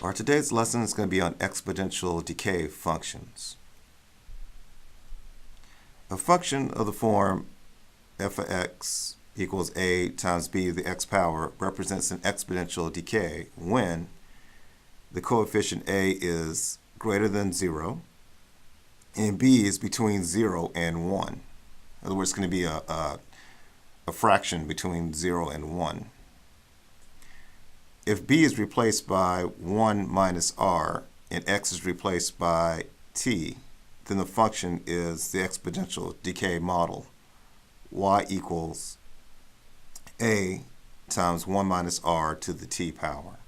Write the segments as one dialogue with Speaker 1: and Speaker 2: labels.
Speaker 1: Our today's lesson is going to be on exponential decay functions. A function of the form f of x equals a times b to the x power represents an exponential decay when the coefficient a is greater than 0 and b is between 0 and 1. In other words, it's going to be a fraction between 0 and 1. If b is replaced by 1 minus r and x is replaced by t, then the function is the exponential decay model. Y equals a times 1 minus r to the t power.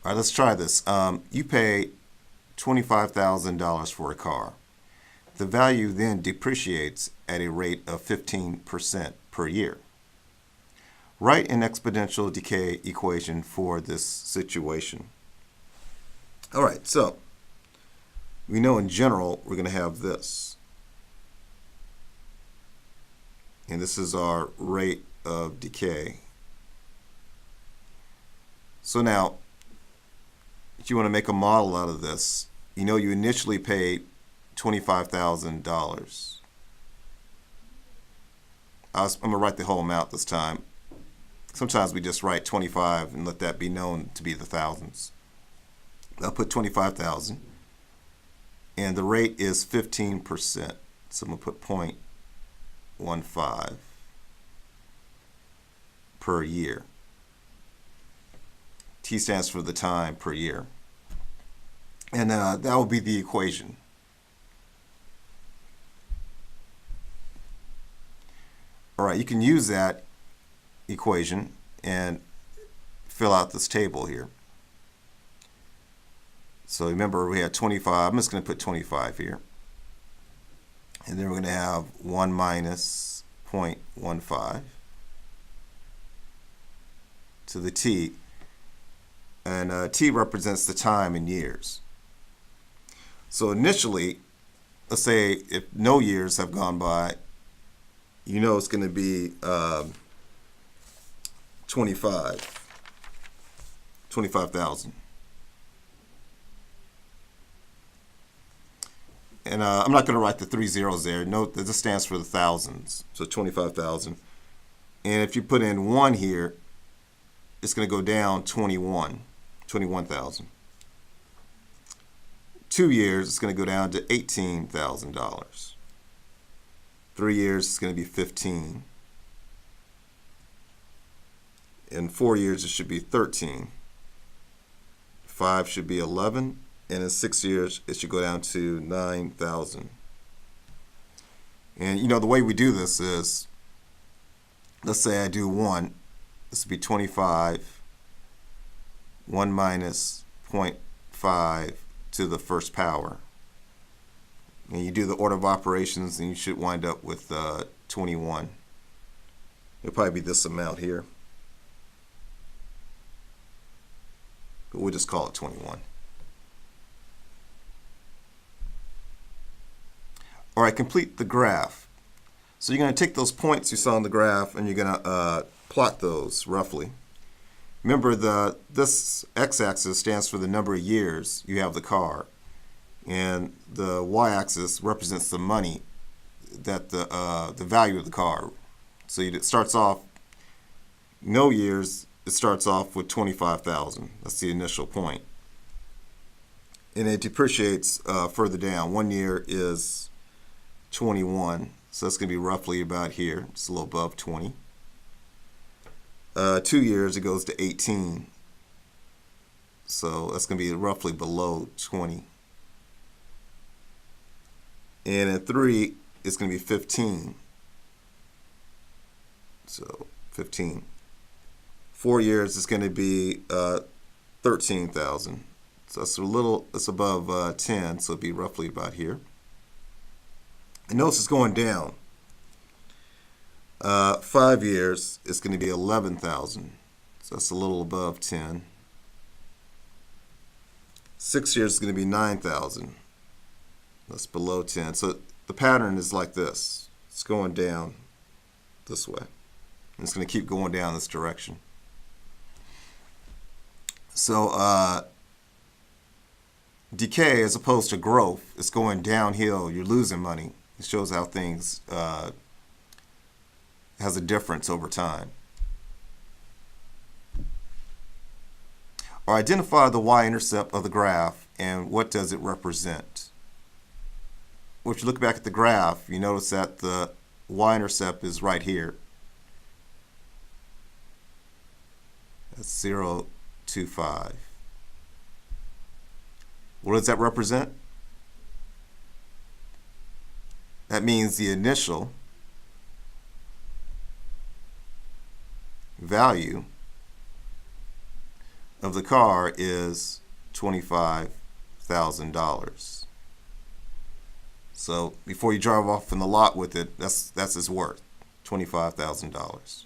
Speaker 1: All right, let's try this. You pay $25,000 for a car. The value then depreciates at a rate of 15% per year. Write an exponential decay equation for this situation. All right, so we know in general we're going to have this. And this is our rate of decay. So now, if you want to make a model out of this, you know you initially paid $25,000. I'm going to write the whole amount this time. Sometimes we just write 25 and let that be known to be the thousands. I'll put 25,000. And the rate is 15%. So I'm going to put 0.15 per year. T stands for the time per year. And that will be the equation. All right, you can use that equation and fill out this table here. So remember we had 25, I'm just going to put 25 here. And then we're going to have 1 minus 0.15 to the t. And t represents the time in years. So initially, let's say if no years have gone by, you know it's going to be 25,000. And I'm not going to write the 3 zeros there. Note that this stands for the thousands, so 25,000. And if you put in 1 here, it's going to go down 21,000. 2 years, it's going to go down to $18,000. 3 years, it's going to be 15. In 4 years, it should be 13. 5 should be 11. And in 6 years, it should go down to 9,000. And you know, the way we do this is, let's say I do 1. This would be 25. 1 minus 0.5 to the first power. And you do the order of operations, and you should wind up with 21. It'll probably be this amount here. But we'll just call it 21. All right, complete the graph. So you're going to take those points you saw in the graph, and you're going to plot those roughly. Remember, this x-axis stands for the number of years you have the car, and the y-axis represents the money, that the value of the car. So it starts off, no years, it starts off with 25,000. That's the initial point. And it depreciates further down. 1 year is 21, so that's going to be roughly about here. It's a little above 20. 2 years, it goes to 18. So that's going to be roughly below 20. And at 3, it's going to be 15. So 15. 4 years, it's going to be 13,000. So it's above 10, so it'll be roughly about here. And notice it's going down. 5 years, it's going to be 11,000. So that's a little above 10. 6 years is going to be 9,000. That's below 10. So the pattern is like this. It's going down this way. It's going to keep going down this direction. So decay, as opposed to growth, is going downhill. You're losing money. It shows how things has a difference over time. Or identify the y-intercept of the graph and what does it represent. Well, if you look back at the graph, you notice that the y-intercept is right here. That's 0, 2, 5. What does that represent? That means the initial value of the car is $25,000. So before you drive off in the lot with it, that's its worth, $25,000.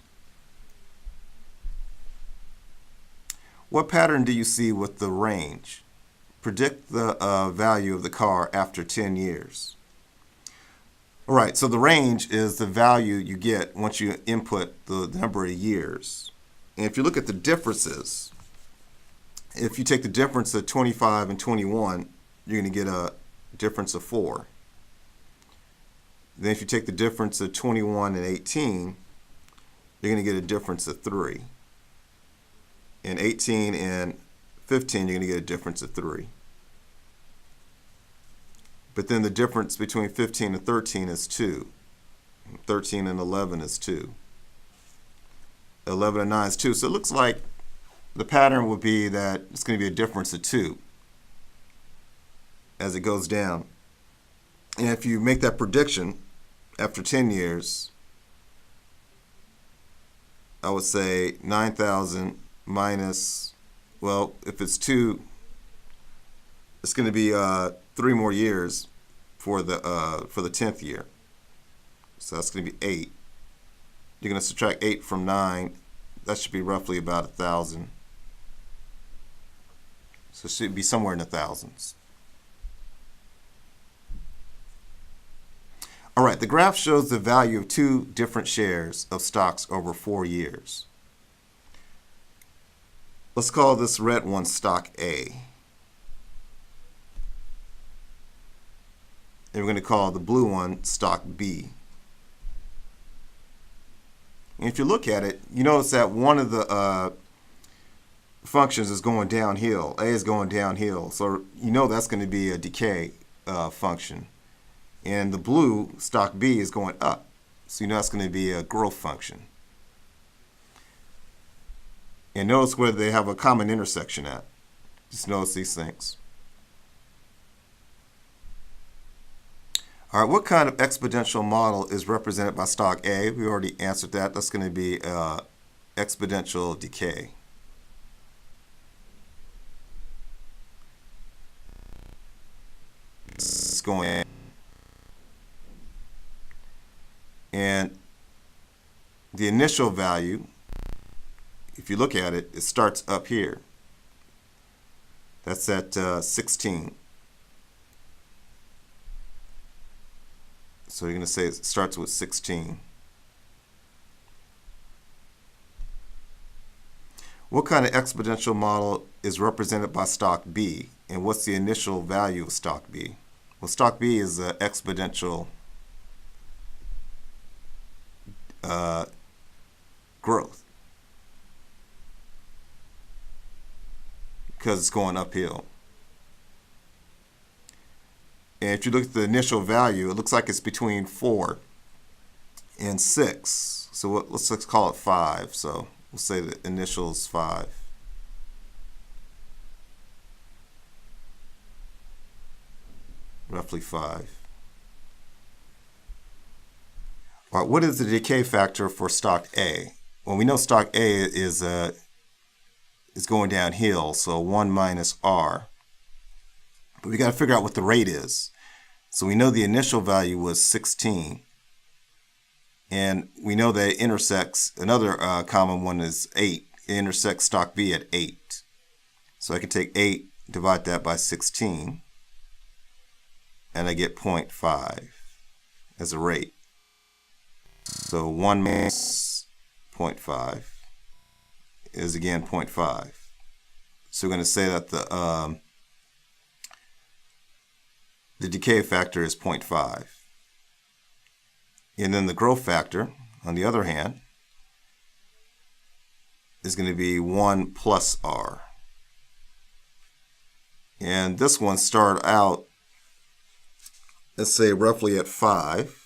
Speaker 1: What pattern do you see with the range? Predict the value of the car after 10 years. All right, so the range is the value you get once you input the number of years. And if you look at the differences, if you take the difference of 25 and 21, you're going to get a difference of 4. Then if you take the difference of 21 and 18, you're going to get a difference of 3. And 18 and 15, you're going to get a difference of 3. But then the difference between 15 and 13 is 2. 13 and 11 is 2. 11 and 9 is 2. So it looks like the pattern would be that it's going to be a difference of 2 as it goes down. And if you make that prediction after 10 years, I would say 9,000 minus, well, if it's 2, it's going to be 3 more years for the 10th year. So that's going to be 8. You're going to subtract 8 from 9. That should be roughly about 1,000. So it should be somewhere in the thousands. All right, the graph shows the value of 2 different shares of stocks over 4 years. Let's call this red one stock A. And we're going to call the blue one stock B. And if you look at it, you notice that one of the functions is going downhill. A is going downhill. So you know that's going to be a decay function. And the blue, stock B, is going up. So you know that's going to be a growth function. And notice where they have a common intersection at. Just notice these things. All right, what kind of exponential model is represented by stock A? We already answered that. That's going to be exponential decay. It's going, and the initial value, if you look at it, it starts up here. That's at 16. So you're going to say it starts with 16. What kind of exponential model is represented by stock B? And what's the initial value of stock B? Well, stock B is exponential growth because it's going uphill. And if you look at the initial value, it looks like it's between 4 and 6. So let's call it 5. So we'll say the initial is 5. Roughly 5. All right, what is the decay factor for stock A? Well, we know stock A is going downhill, so 1 minus R. But we got to figure out what the rate is. So we know the initial value was 16. And we know that it intersects, another common one is 8. It intersects stock B at 8. So I can take 8, divide that by 16, and I get 0.5 as a rate. So 1 minus 0.5 is again 0.5. So we're going to say that the decay factor is 0.5. And then the growth factor, on the other hand, is going to be 1 plus r. And this one started out, let's say, roughly at 5.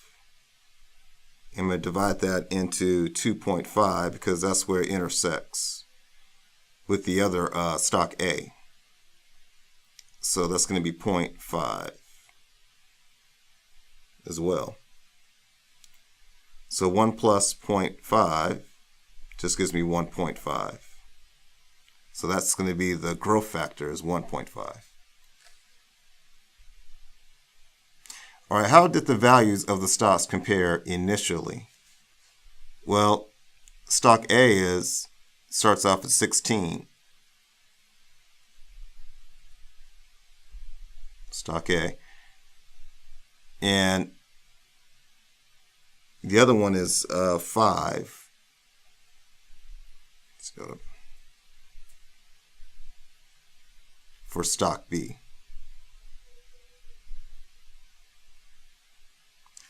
Speaker 1: I'm going to divide that into 2.5 because that's where it intersects with the other stock A. So that's going to be 0.5 as well. So 1 plus 0.5 just gives me 1.5. So that's going to be the growth factor is 1.5. All right, how did the values of the stocks compare initially? Well, stock A starts off at 16. Stock A. And the other one is 5. Let's go for stock B.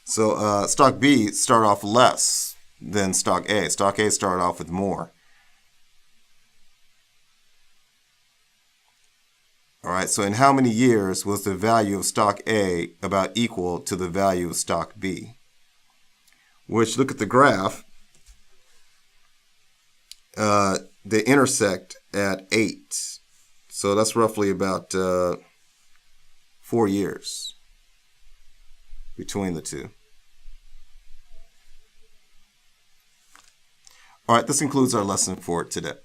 Speaker 1: So stock B started off less than stock A. Stock A started off with more. All right, so in how many years was the value of stock A about equal to the value of stock B? Which, look at the graph, they intersect at 8. So that's roughly about 4 years between the two. All right, this concludes our lesson for today.